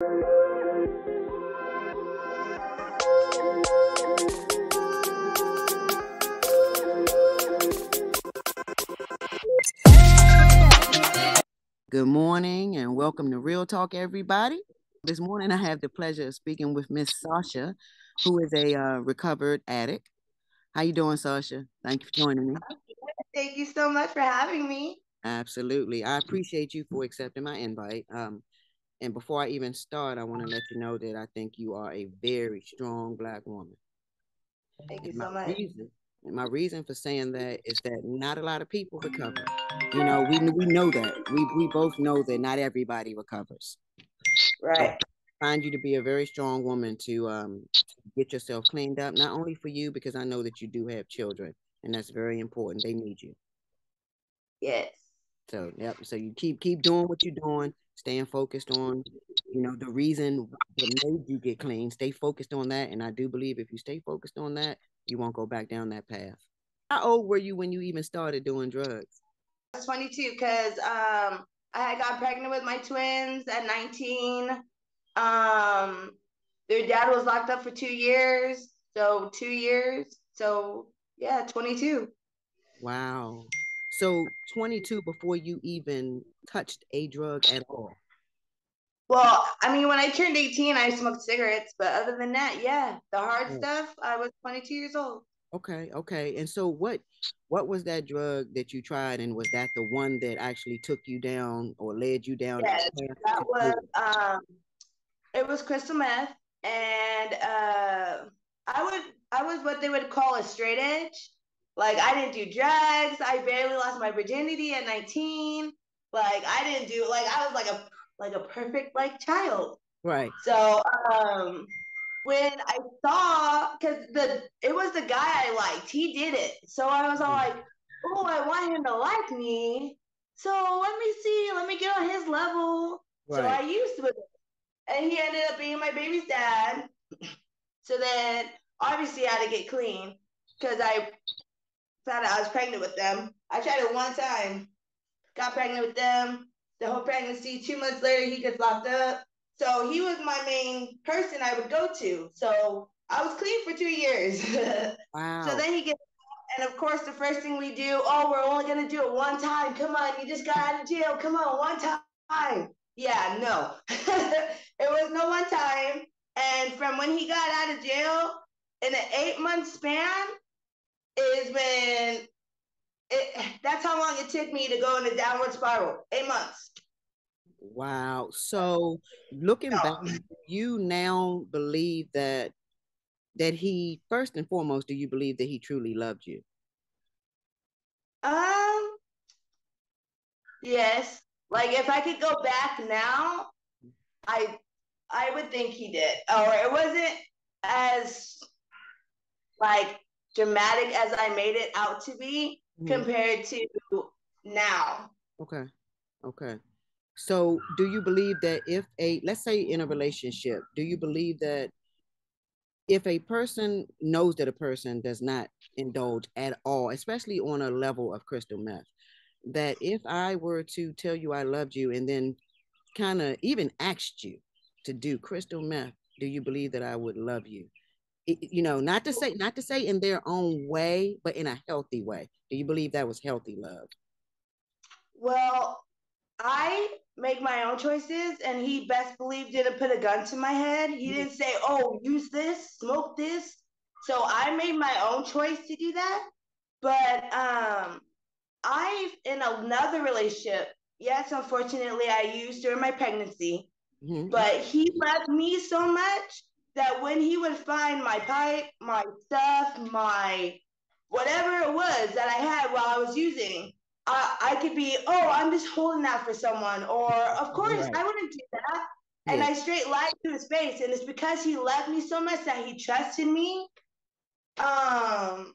Good morning and welcome to Real Talk, everybody. This morning I have the pleasure of speaking with Miss Sasha, who is a recovered addict. How you doing, Sasha? Thank you for joining me. Thank you so much for having me. Absolutely. I appreciate you for accepting my invite. And before I even start, I want to let you know that I think you are a very strong Black woman. Thank you And my so much. reason, and my reason for saying that is that not a lot of people recover. We know that. We both know that not everybody recovers. So Right. find you to be a very strong woman to get yourself cleaned up, not only for you, because I know that you do have children, and that's very important. They need you. Yes. So yep. So you keep doing what you're doing, staying focused on, the reason that made you get clean. Stay focused on that, and I do believe if you stay focused on that, you won't go back down that path. How old were you when you even started doing drugs? I was 22 because I had got pregnant with my twins at 19. Their dad was locked up for 2 years. So 2 years. So yeah, 22. Wow. So 22 before you even touched a drug at all. Well, I mean, when I turned 18, I smoked cigarettes, but other than that, yeah, the hard stuff, I was 22 years old. Okay, okay. And so what was that drug that you tried, and was that the one that actually took you down or led you down a Yes, path that to was do it? it was crystal meth, and I was what they would call a straight edge. Like I didn't do drugs. I barely lost my virginity at 19. Like I didn't do like I was like a perfect like child. Right. So when I saw because the it was the guy I liked, he did it. So I was all Mhm. like, oh, I want him to like me. So let me see, let me get on his level. So Right. I used with and he ended up being my baby's dad. So then, obviously, I had to get clean because I found out I was pregnant with them. I tried it one time, got pregnant with them. The whole pregnancy, 2 months later, he gets locked up. So he was my main person I would go to. So I was clean for 2 years. So Wow. then he gets, and of course, the first thing we do, oh, we're only going to do it one time. Come on, you just got out of jail. Come on, one time. Yeah, no. It was no one time. And from when he got out of jail, in an 8 month span, is when that's how long it took me to go in a downward spiral. 8 months. Wow. So looking back, No. you now believe that he, first and foremost, do you believe that he truly loved you? Um, yes. Like if I could go back now, I I would think he did. Or it wasn't as like dramatic as I made it out to be Mhm. compared to now. Okay. Okay. So do you believe that if a, let's say in a relationship, do you believe that if a person knows that a person does not indulge at all, especially on a level of crystal meth, that if I were to tell you I loved you and then kind of even asked you to do crystal meth, do you believe that I would love you? Not to say in their own way, but in a healthy way. Do you believe that was healthy love? Well, I make my own choices, and he best believed didn't put a gun to my head. He didn't say, "Oh, use this, smoke this." So I made my own choice to do that. But I in another relationship, yes, unfortunately, I used during my pregnancy. Mm-hmm. But he loved me so much that when he would find my pipe, my stuff, my whatever it was that I had while I was using, I could be, oh, I'm just holding that for someone. Or, of course, Right. I wouldn't do that. And Yeah. I straight lied to his face. And it's because he loved me so much that he trusted me. Um,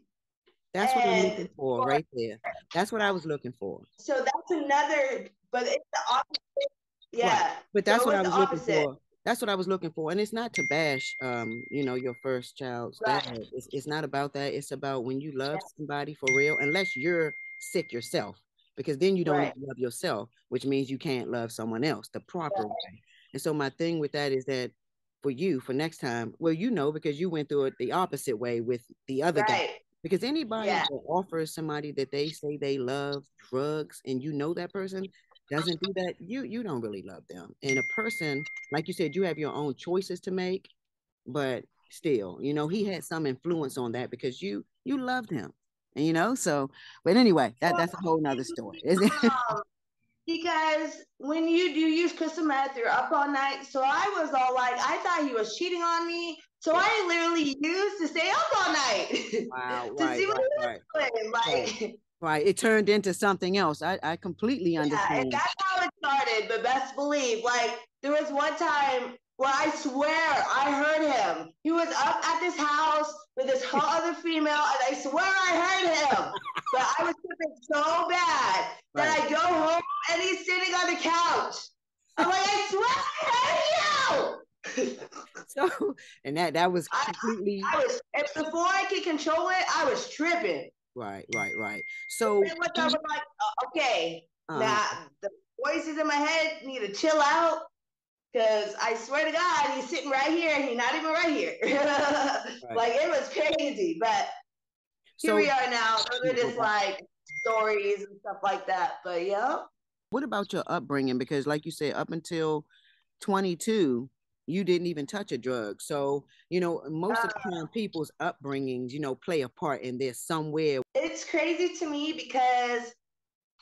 That's what I'm and looking for for, right there. That's what I was looking for. so that's another, but it's the opposite. Right. Yeah. But So that's it what was I the was looking opposite. for. That's what I was looking for. And it's not to bash your first child's dad. Right. It's not about that. It's about when you love somebody for real, unless you're sick yourself, because then you don't Right. even love yourself, which means you can't love someone else the proper Right. way. And so my thing with that is that for you, for next time, well, because you went through it the opposite way with the other guy. Right. Because anybody Yeah. that offers somebody that they say they love drugs, and that person doesn't do that, you don't really love them. And a person, like you said, you have your own choices to make, but still, he had some influence on that because you loved him. And so, but anyway, Well, that's a whole nother story, isn't it? because when you do use crystal meth, you're up all night. So I was all like, I thought he was cheating on me. So Yeah. I literally used to stay up all night Wow, to right, see what right, he was right, doing. right, Like, right. It turned into something else. I completely yeah, and understand. that's how it started. But best believe, like, there was one time where I swear I heard him. He was up at this house with this whole other female, and I swear I heard him. But I was tripping so bad that Right. I go home and he's sitting on the couch. I'm like, I swear I heard you. So, and that was I, completely I was, and before I could control it, I was tripping. right, right, right. So, Then once I do was like, okay, uh now the voices in my head need to chill out. Cause I swear to God, he's sitting right here. He's not even right here. right. Like it was crazy, but here So, we are now. Those are no just doubt. like stories and stuff like that. But yeah, What about your upbringing? Because, like you said, up until 22, you didn't even touch a drug. So, most of the uh, time, people's upbringings, play a part in this somewhere. it's crazy to me because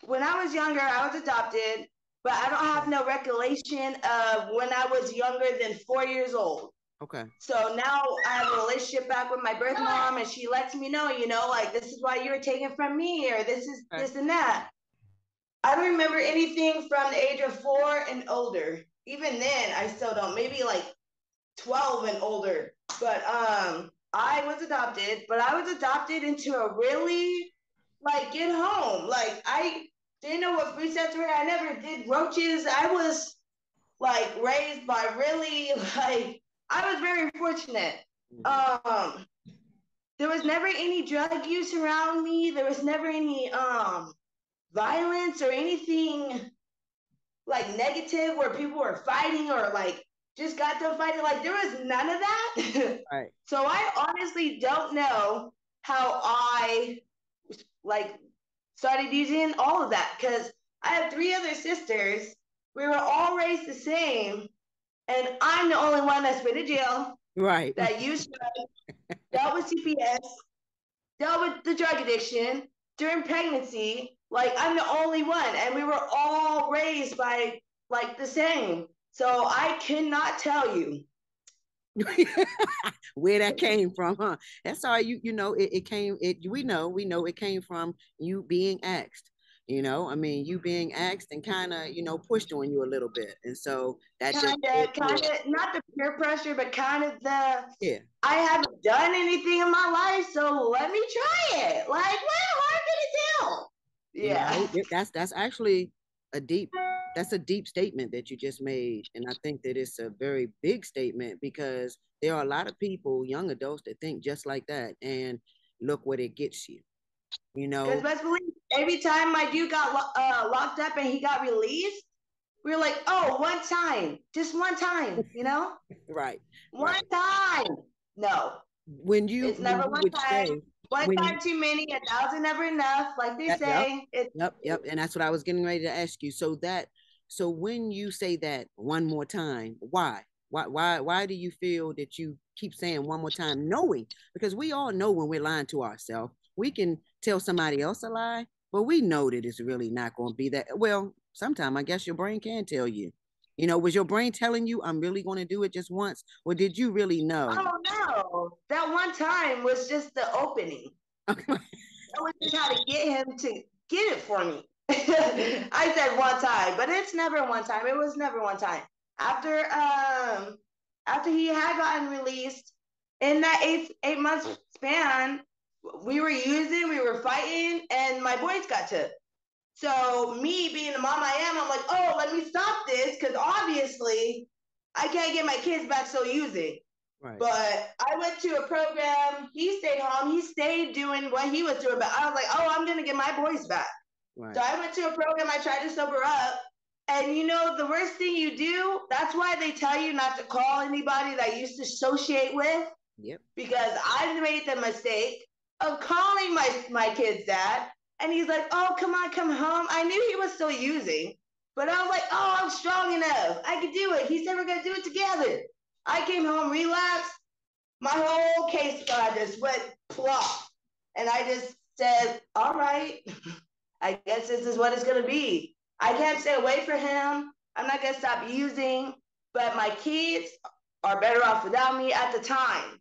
when I was younger, I was adopted, but I don't have no recollection of when I was younger than 4 years old. Okay. So now I have a relationship back with my birth mom, and she lets me know, like this is why you were taken from me, or this is Okay. this and that. I don't remember anything from the age of 4 and older. Even then, I still don't. Maybe like 12 and older. But I was adopted, but I was adopted into a really like good home. Like I didn't know what food stamps were. I never did roaches. I was like raised by really like I was very fortunate. Mhm. Um, there was never any drug use around me. There was never any violence or anything like negative where people were fighting or like just got done fighting. Like there was none of that. Right. So I honestly don't know how I like started using all of that because I have three other sisters. We were all raised the same, and I'm the only one that's been to jail, Right. that used dealt with CPS, dealt with the drug addiction during pregnancy. Like I'm the only one, and we were all raised by like the same. So I cannot tell you. Where that came from, huh? That's all it came we know it came from you being asked. I mean, you being asked and kind of, pushed on you a little bit. And so that just Kind of, not the peer pressure, but kind of the yeah. I haven't done anything in my life, so let me try it. Like, what hard can it tell? Yeah. That's actually a deep that's a deep statement that you just made. And I think that it's a very big statement because there are a lot of people, young adults, that think just like that. And look what it gets you, you Because know? best believe every time my dude got locked up and he got released, we were like, oh, one time, just one time, Right, one right. time. No, When you it's when never you one would time. say One when time you too many, a thousand never enough, like they yep, say. yep. And that's what I was getting ready to ask you. So when you say that one more time, why? Why do you feel that you keep saying one more time, knowing? Because we all know when we're lying to ourselves. We can tell somebody else a lie, but we know that it's really not going to be that. Well, sometimes I guess your brain can tell you. Was your brain telling you I'm really going to do it just once, or did you really know? Oh no, that one time was just the opening. I was just how to get him to get it for me. I said one time, but it's never one time. It was never one time. After he had gotten released, in that eight months span, we were using, we were fighting, and my boys got took. So me being the mom I am, I'm like, oh, let me stop this because obviously I can't get my kids back still using. Right, But I went to a program. He stayed home. He stayed doing what he was doing. But I was like, oh, I'm going to get my boys back. So right. I went to a program. I tried to sober up. And you know, the worst thing you do, that's why they tell you not to call anybody that you used to associate with. Yep. Because I made the mistake of calling my kid's dad. And he's like, oh, come on, come home. I knew he was still using. But I was like, oh, I'm strong enough. I can do it. He said we're going to do it together. I came home, relapsed. My whole case file just went plop. And I just said, all right, I guess this is what it's going to be. I can't stay away from him. I'm not going to stop using, but my kids are better off without me at the time.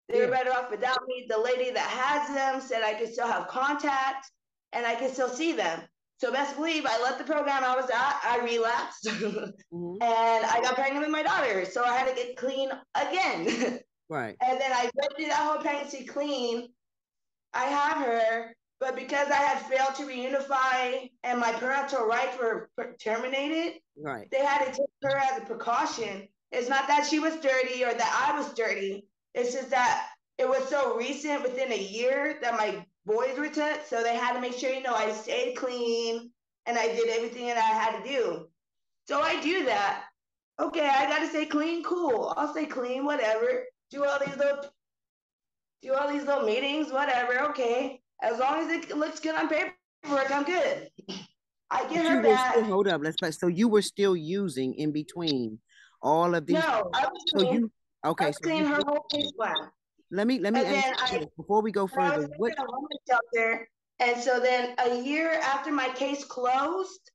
They were Yeah. better off without me. The lady that has them said I could still have contact and I could still see them. So best believe I left the program I was at, I relapsed, and Hmm. I got pregnant with my daughter. So I had to get clean again. Right. And then I went through that whole pregnancy clean. I had her, but because I had failed to reunify and my parental rights were terminated, Right. they had to take her as a precaution. It's not that she was dirty or that I was dirty. It's just that it was so recent within a year that my boys were took. So they had to make sure, I stayed clean and I did everything that I had to do. So I do that. Okay, I got to stay clean. Cool. I'll stay clean, whatever. Do all these little meetings, whatever. Okay, as long as it looks good on paperwork, I'm good. I get her But you were back. still, hold up, let's so you were still using in between all of these. No, I was So clean. you, I okay, was so clean you, her whole case plan. let me And ask then you this before we go when I further. was What? in a homeless shelter, and so then a year after my case closed,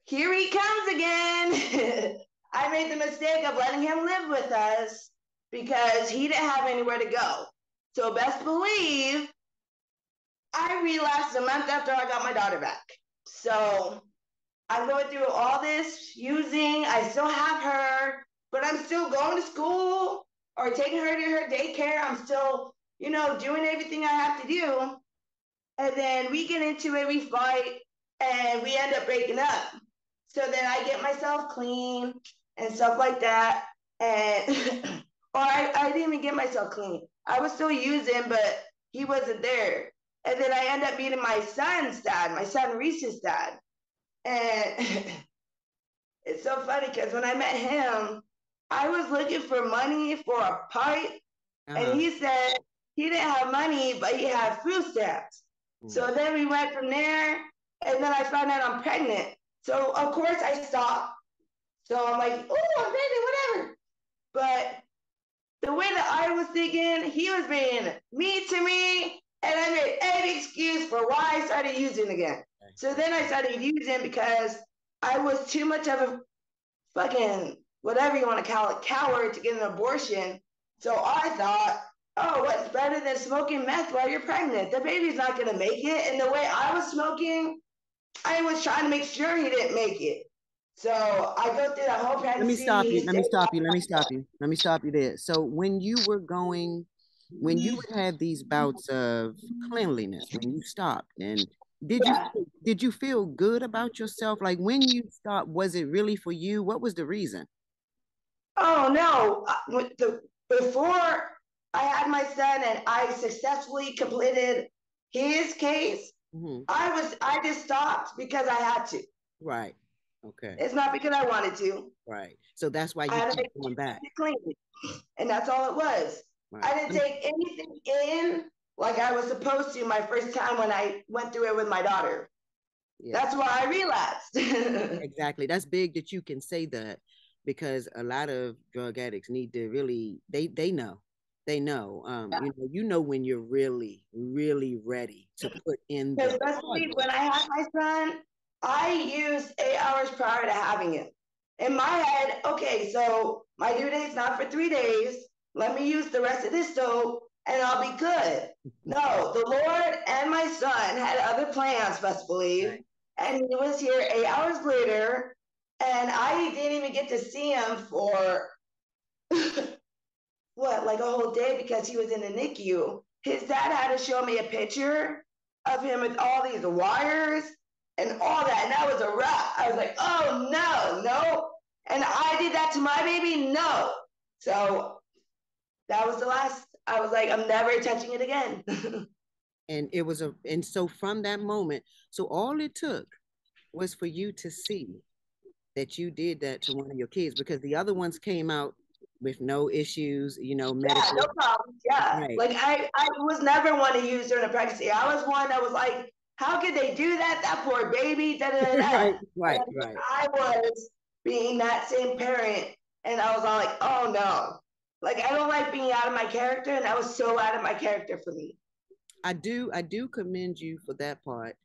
here he comes again. I made the mistake of letting him live with us because he didn't have anywhere to go. So best believe I relapsed a month after I got my daughter back. So I'm going through all this using. I still have her, but I'm still going to school or taking her to her daycare. I'm still, doing everything I have to do. And then we get into it, we fight, and we end up breaking up. So then I get myself clean and stuff like that. And or I didn't even get myself clean. I was still using, but he wasn't there. And then I end up meeting my son's dad, my son Reese's dad. And it's so funny because when I met him, I was looking for money for a pipe, and Uh-huh. he said he didn't have money, but he had food stamps. Mm. So then we went from there, and then I found out I'm pregnant. So of course I stopped. So I'm like, oh, I'm pregnant, whatever. But the way that I was thinking, he was being mean to me, and I made every excuse for why I started using again. So then I started using because I was too much of a fucking whatever you want to call it, coward to get an abortion. So I thought, oh, what's better than smoking meth while you're pregnant? The baby's not going to make it. And the way I was smoking, I was trying to make sure he didn't make it. So I go through the whole Let me pregnancy. stop you. He Let stayed me stop you. Let me stop you. Let me stop you there. So when you were going, when you would have these bouts of cleanliness, when you stopped, and did you yeah. did you feel good about yourself? Like when you stopped, was it really for you? What was the reason? Oh no! Before I had my son and I successfully completed his case, Hmm. I just stopped because I had to. Right. Okay. It's not because I wanted to. Right. So that's why I you had to keep make going sure back. it clean, and that's all it was. Right. I didn't take anything in like I was supposed to my first time when I went through it with my daughter. Yeah. That's why I relapsed. Exactly. That's big that you can say that because a lot of drug addicts need to really they know. They know. You know when you're really, really ready to put in Because the hard especially work. when I had my son, I used 8 hours prior to having him. In my head, okay, so my due date's not for 3 days. Let me use the rest of this dope and I'll be good. No, the Lord and my son had other plans, best believe. Right. And he was here 8 hours later, and I didn't even get to see him for what, like a whole day because he was in the NICU. His dad had to show me a picture of him with all these wires and all that, and that was a wrap. I was like, oh no, no. And I did that to my baby? No. So that was the last. I was like, I'm never touching it again. And so from that moment, so all it took was for you to see that you did that to one of your kids, because the other ones came out with no issues, Yeah, no medically. problem. Yeah. Right. Like I was never one to use during a pregnancy. I was one that was like, how could they do that? That poor baby, da da da da. Right, And right, right. I was being that same parent, and I was all like, oh no. Like I don't like being out of my character, and I was so out of my character for me. I do commend you for that part.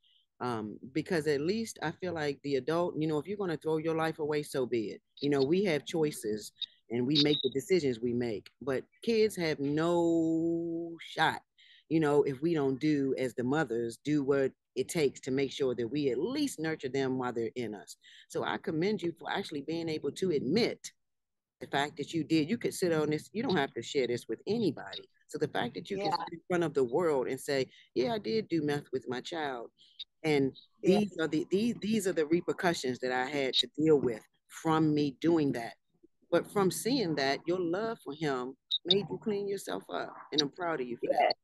Because at least I feel like the adult, if you're going to throw your life away, so be it. We have choices and we make the decisions we make, but kids have no shot, if we don't do as the mothers do what it takes to make sure that we at least nurture them while they're in us. So I commend you for actually being able to admit the fact that you could sit on this, you don't have to share this with anybody. So the fact that you Yeah, can sit in front of the world and say, yeah, I did do meth with my child. And yeah. these are the repercussions that I had to deal with from me doing that. But from seeing that, your love for him made you clean yourself up. And I'm proud of you for that.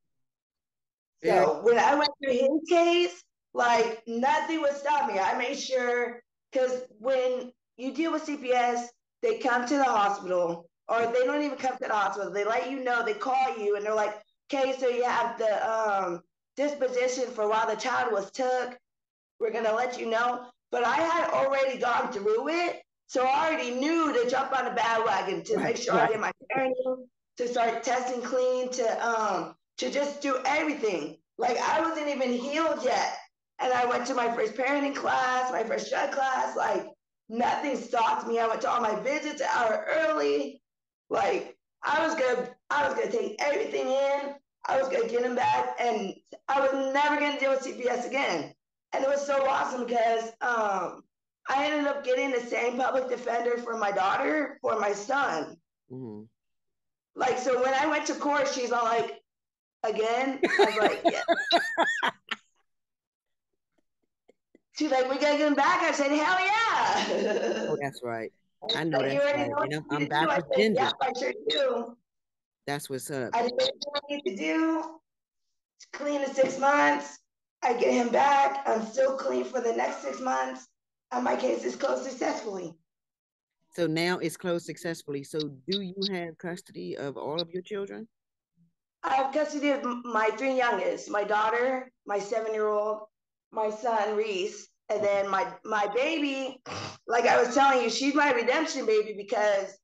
Yeah. Very. So when I went through his case, like nothing would stop me. I made sure, because when you deal with CPS, they come to the hospital, or they don't even come to the hospital. They let you know. They call you, and they're like, "Okay, so you have the disposition for while the child was took. We're gonna let you know." But I had already gone through it, so I already knew to jump on the bandwagon to make Right, sure I right. did my training, to start testing clean, to just do everything. Like I wasn't even healed yet, and I went to my first parenting class, my first drug class. Like nothing stopped me. I went to all my visits an hour early. Like I was gonna take everything in. I was gonna get him back, and I was never gonna deal with CPS again. And it was so awesome because I ended up getting the same public defender for my daughter for my son. Mhm. Like so, when I went to court, she's all like, "Again?" I was like, "Yeah." She's like, "We gotta get him back." I said, "Hell Oh, yeah!" that's right. I know Like, you that's already right. know what And I'm, you I'm need to do. back I with said, Ginger. "Yep, I sure do." That's what's up. I did everything I need to do. Clean in 6 months. I get him back. I'm still clean for the next 6 months, and my case is closed successfully. So now it's closed successfully. So do you have custody of all of your children? I have custody of my three youngest, my daughter, my 7-year-old, my son Reese, and Okay. then my baby. Like I was telling you, she's my redemption baby because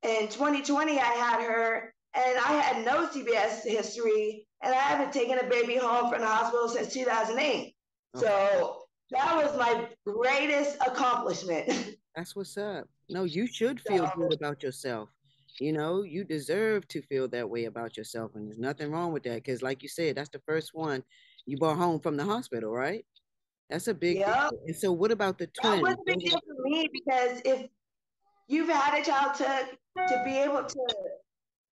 in 2020 I had her and I had no CBS history, and I haven't taken a baby home from the hospital since 2008. Okay. So that was my greatest accomplishment. That's what's up. No, you should feel good So about yourself. You deserve to feel that way about yourself. And there's nothing wrong with that. Because, like you said, that's the first one you brought home from the hospital, right? That's a big deal. yeah, And so, what about the that was twins? a big Those are deal for me because if you've had a child to be able to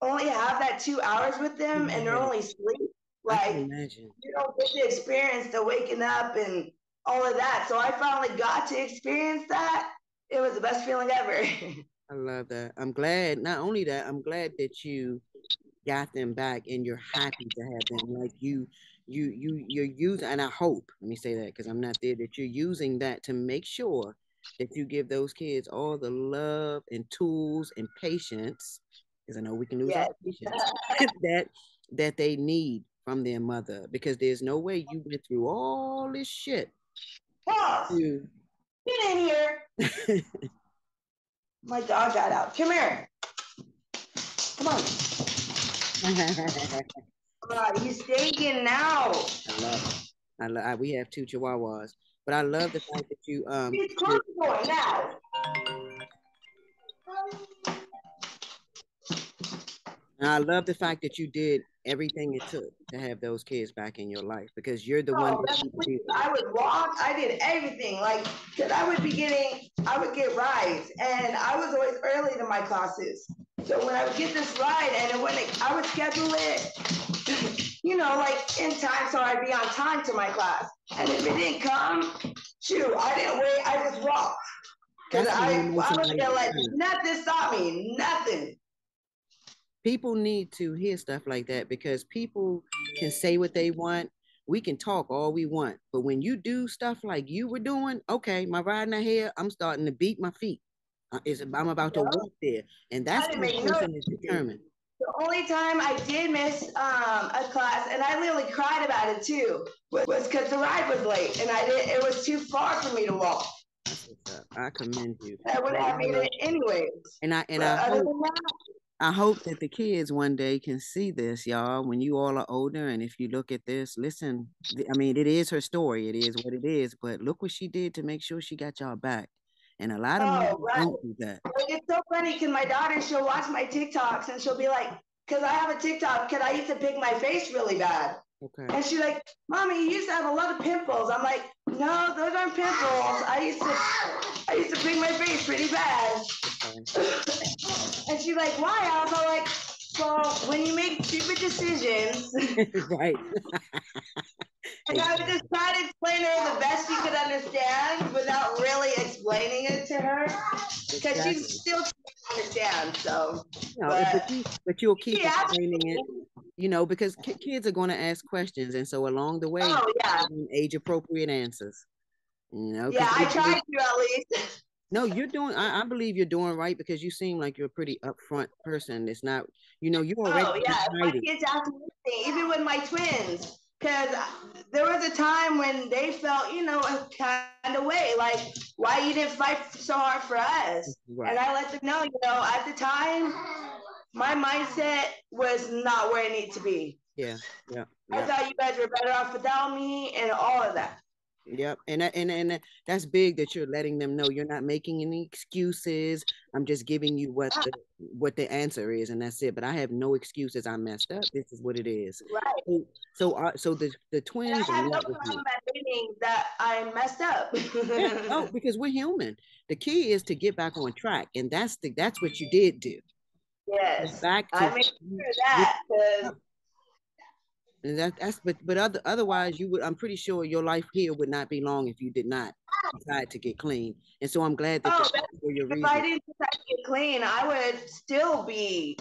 only have that 2 hours with them and they're yeah, only sleep, I can like imagine. you don't get to experience the waking up and all of that. So I finally got to experience that. It was the best feeling ever. I love that. I'm glad. Not only that, I'm glad that you got them back and you're happy to have them. Like you're using, and I hope, let me say that because I'm not there, that you're using that to make sure that you give those kids all the love and tools and patience, because I know we can lose Yes. our patience, that they need from their mother, because there's no way you went through all this shit Boss, to get in here. My dog got out. Come here. Come on. I God, he's stinking now. love it. We have two chihuahuas, but I love the fact that you He's close for now. and I love the fact that you did everything it took to have those kids back in your life, because you're the one Oh, that that's need to please. do it. I would walk. I did everything. Like, cause I would get rides, and I was always early to my classes. So when I would get this ride, and I would schedule it, like in time, so I'd be on time to my class. And if it didn't come, shoot, I didn't wait. I just walked, cause That's what I'm I emotional was like gonna let too. nothing stop me. Nothing. People need to hear stuff like that, because people can say what they want, We can talk all we want, but when you do stuff like you were doing, okay, my riding ahead, I'm starting to beat my feet. I'm about to walk there, and that's I didn't when make a no person is excuses. determined. The only time I did miss a class, and I literally cried about it too, was because the ride was late, and I did. It was too far for me to walk. That's what's up. I commend you. I would have made it anyways. And But other than that, I hope that the kids one day can see this, y'all, when you all are older. And if you look at this, listen, I mean, it is her story. It is what it is. But look what she did to make sure she got y'all back. And a lot of oh, mothers right. don't do that. Like, it's so funny because my daughter, she'll watch my TikToks and she'll be like, because I have a TikTok, because I used to pick my face really bad. Okay. And she's like, Mommy, you used to have a lot of pimples. I'm like, no, those aren't pimples. I used to pick my face pretty bad. Okay. And she's like, why? I was all like, well, when you make stupid decisions. Right. And I would just try to explain to her the best she could understand without really explaining it to her. Because she's still trying to understand. So, but you'll keep explaining it, because kids are going to ask questions. And so along the way, age appropriate answers, Yeah, I tried to at least. No, you're doing, I believe you're doing right because you seem like you're a pretty upfront person. It's not, you're already. Oh, yeah. My kids ask me anything, even with my twins. Because there was a time when they felt, a kind of way, like, why you didn't fight so hard for us? Right. And I let them know, at the time, my mindset was not where it needed to be. Yeah. I thought you guys were better off without me and all of that. Yep. And that's big that you're letting them know you're not making any excuses. I'm just giving you what the answer is, and that's it. But I have no excuses. I messed up. This is what it is. Right. So the twins. And I have no problem admitting that I messed up. Yeah. Oh, because we're human. The key is to get back on track, and that's what you did do. Yes. Back to I made sure that because. And otherwise you would, I'm pretty sure your life here would not be long if you did not decide to get clean. And so I'm glad that for your reason. If I didn't decide to get clean, I would still be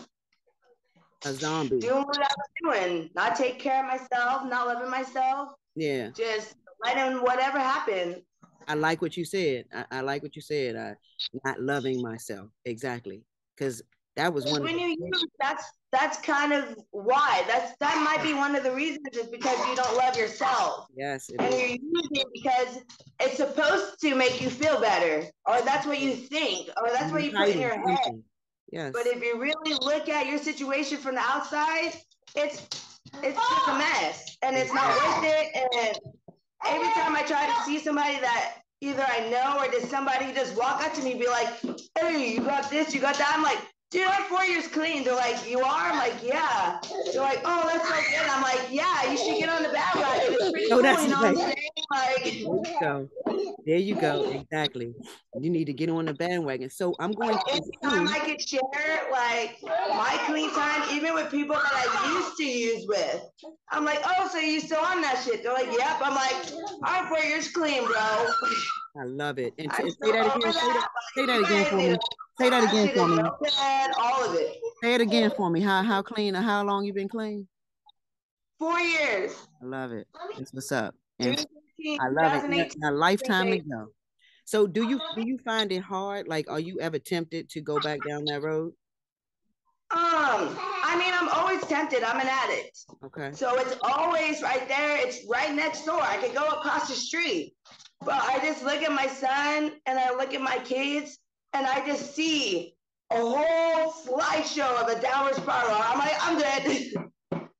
a zombie. Doing what I was doing. Not take care of myself, not loving myself. Yeah. Just letting whatever happen. I like what you said. I like what you said. Not loving myself. Exactly. Because that was one when you use that's kind of why that might be one of the reasons is because you don't love yourself. Yes, and you're using it because it's supposed to make you feel better, or that's what you think, or that's what you put in your head. Yes. But if you really look at your situation from the outside, it's just a mess, and it's not worth it. And every time I try to see somebody that either I know or does somebody just walk up to me and be like, hey, you got this, you got that, I'm like, dude, I'm 4 years clean. They're like, you are? I'm like, yeah. They're like, oh, that's so good. I'm like, yeah, you should get on the bandwagon. It's pretty cool, you know what I'm saying? Like, there you go. Exactly. You need to get on the bandwagon. So I'm going to anytime I can share like my clean time, even with people that I used to use with. I'm like, oh, so you still on that shit? They're like, yep. I'm like, I'm 4 years clean, bro. I love it. And say that again. Say that again for me. Say that again for me. All of it. Say it again for me. How clean or how long you been clean? 4 years. I love it. That's what's up. And I love it. A lifetime ago. So do you find it hard? Like, are you ever tempted to go back down that road? I mean, I'm always tempted. I'm an addict. Okay. So it's always right there. It's right next door. I could go across the street. But I just look at my son and I look at my kids and I just see a whole slideshow of a downward spiral. I'm like, I'm dead.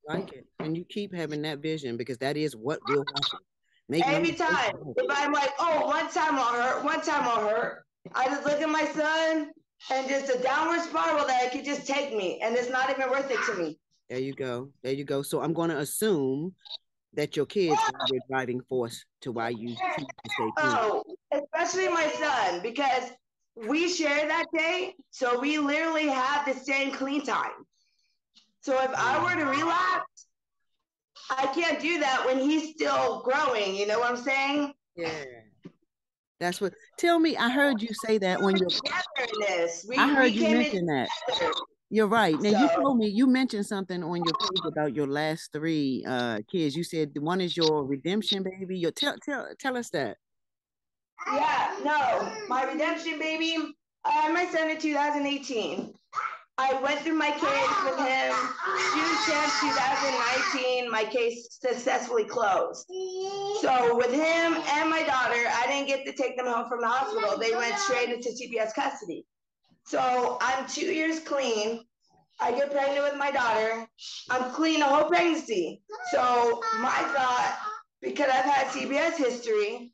Like it. And you keep having that vision because that is what will happen. Every time. If I'm like, oh, one time I'll hurt. I just look at my son and just a downward spiral that it could just take me. And it's not even worth it to me. There you go. There you go. So I'm going to assume that your kids are your driving force to why you choose to stay clean. Oh, especially my son, because we share that day. So we literally have the same clean time. So if I were to relapse, I can't do that when he's still growing. You know what I'm saying? Yeah. That's what. Tell me, I heard you say that when you're. Together in this. I heard you mention that. You're right. Now you So told me you mentioned something on your page about your last three kids. You said the one is your redemption baby. Your tell us that. yeah, no, my redemption baby. My son in 2018. I went through my case with him. June 10th, 2019, my case successfully closed. So with him and my daughter, I didn't get to take them home from the hospital. They went straight into CPS custody. So I'm 2 years clean. I get pregnant with my daughter. I'm clean the whole pregnancy. So my thought, because I've had CBS history,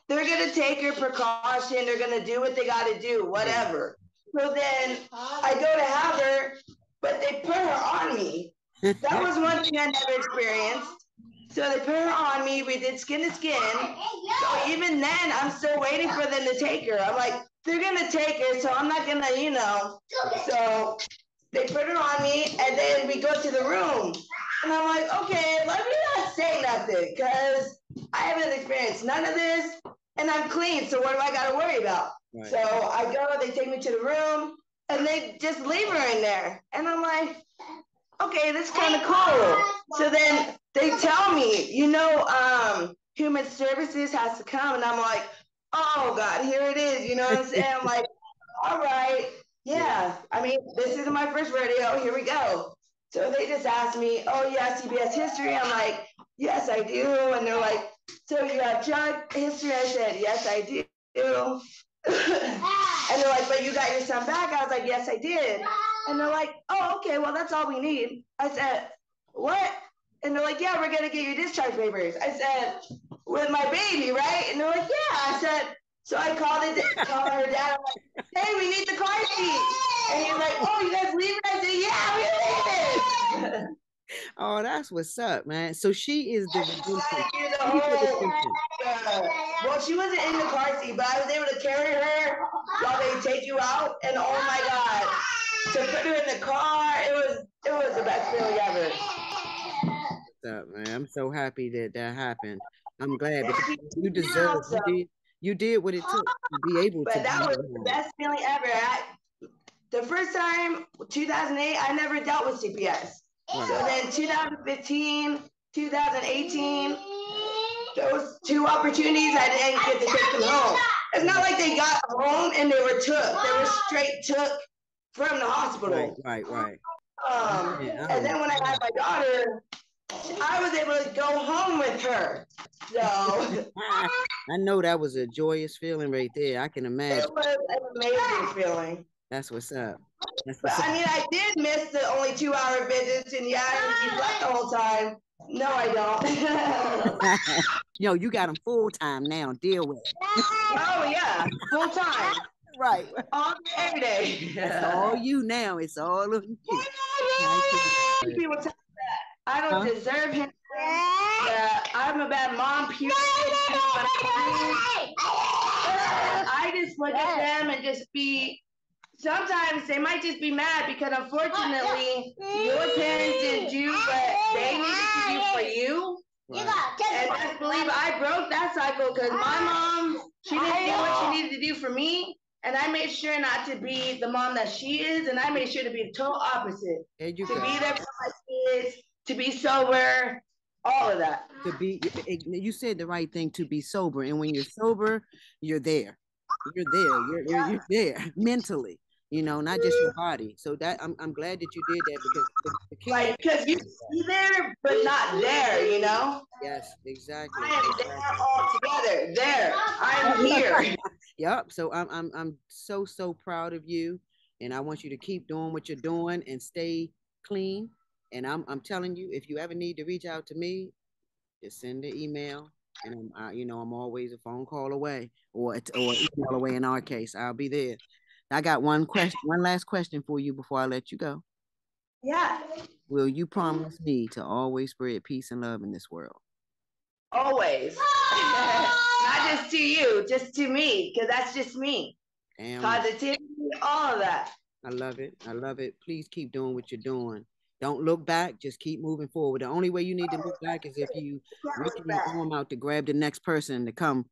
they're gonna take her precaution. They're gonna do what they gotta do, whatever. So then I go to have her, but they put her on me. That was one thing I never experienced. So they put her on me. We did skin to skin. So even then, I'm still waiting for them to take her. I'm like, they're gonna take her, so I'm not gonna, So they put her on me, and then we go to the room. And I'm like, okay, let me not say nothing, because I haven't experienced none of this, and I'm clean, so what do I got to worry about? Right. So I go, they take me to the room, and they just leave her in there. And I'm like, okay, this is kind of cool. So then they tell me, human services has to come, and I'm like, oh God, here it is. You know what I'm saying? I'm like, all right, yeah. I mean, this isn't my first rodeo. Here we go. So they just asked me, oh yeah, CBS history. I'm like, yes, I do. And they're like, so you have drug history? I said, yes, I do. And they're like, but you got your son back? I was like, yes, I did. And they're like, oh, okay, well, that's all we need. I said, what? And they're like, yeah, we're going to get your discharge papers. I said, with my baby, right? And they're like, yeah. I said, so I called her dad. I'm like, hey, we need the car seat. And he's like, oh, you guys leaving? I said, yeah, we're leaving. Oh, that's what's up, man. So she is the redemption. She's the redemption. Well, she wasn't in the car seat, but I was able to carry her while they take you out. And oh my God, to put her in the car, it was the best feeling ever. What's up, man? I'm so happy that that happened. I'm glad because you deserve. You did what it took to be able to But be that was the home. best feeling ever. The first time, 2008, I never dealt with CPS. Right. So then 2015, 2018, those two opportunities, I didn't get to take them home. It's not like they got home and they were took. They were straight took from the hospital. Right. And then when I had my daughter, I was able to go home with her. So I know that was a joyous feeling right there. I can imagine. It was an amazing feeling. That's what's up. But I mean, I did miss the only 2 hour visits, and yeah, you slept the whole time. No, I don't. Yo, you got them full time now. Deal with it. Oh yeah, full time. Right. All day, every day. It's all you now. It's all of you. People tell me that I don't deserve him. That I'm a bad mom. Period. I just look at them and just be. Sometimes they might just be mad because unfortunately your parents didn't do what they needed to do for you. Right. And just believe I broke that cycle because my mom, she didn't do what she needed to do for me. And I made sure not to be the mom that she is. And I made sure to be the total opposite. To be there for my kids, to be sober, all of that. You said the right thing, to be sober. And when you're sober, you're there. You're there mentally. Not just your body. So that I'm glad that you did that because the key. Right, because you be there, but not there, Yes, exactly. I am there all together. There, I'm here. Yep. So I'm so proud of you, and I want you to keep doing what you're doing and stay clean. And I'm telling you, if you ever need to reach out to me, just send an email, and I'm always a phone call away or email away. In our case, I'll be there. I got one last question for you before I let you go. Yeah. Will you promise me to always spread peace and love in this world? Always. Not just to you, just to me, because that's just me. Positivity, all of that. I love it. Please keep doing what you're doing. Don't look back. Just keep moving forward. The only way you need to look back is if you reach your arm out to grab the next person to come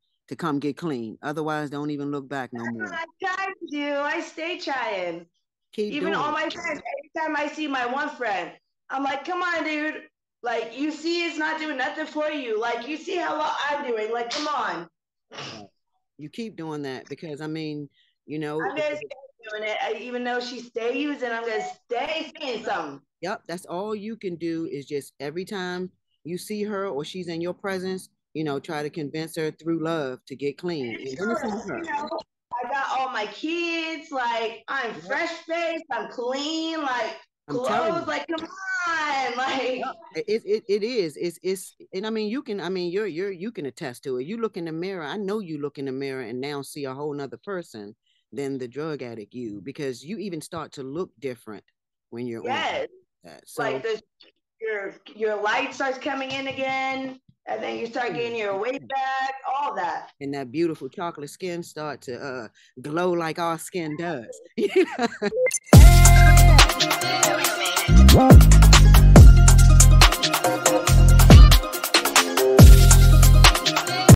get clean. Otherwise, don't even look back no more. I try to do. I stay trying. Keep Even all doing my it. friends, every time I see my one friend, I'm like, come on, dude. Like, you see, it's not doing nothing for you. Like, you see how well I'm doing. Like, come on. Right. You keep doing that because I mean, you know, I'm gonna stay doing it. Even though she stay using, I'm gonna stay saying something. yep, that's all you can do is just every time you see her or she's in your presence, you know, try to convince her through love to get clean. And then it's on You her. know, I got all my kids. Like, I'm Yep. fresh faced. I'm clean. Like, I'm telling clothes. you. Like, come on. Like, Yep. It is. It's and I mean you can you can attest to it. You look in the mirror, I know you look in the mirror and now see a whole nother person than the drug addict you because you even start to look different when you're on yes. that. Like, So your light starts coming in again, and then you start getting your weight back. All that. and that beautiful chocolate skin start to glow like our skin does.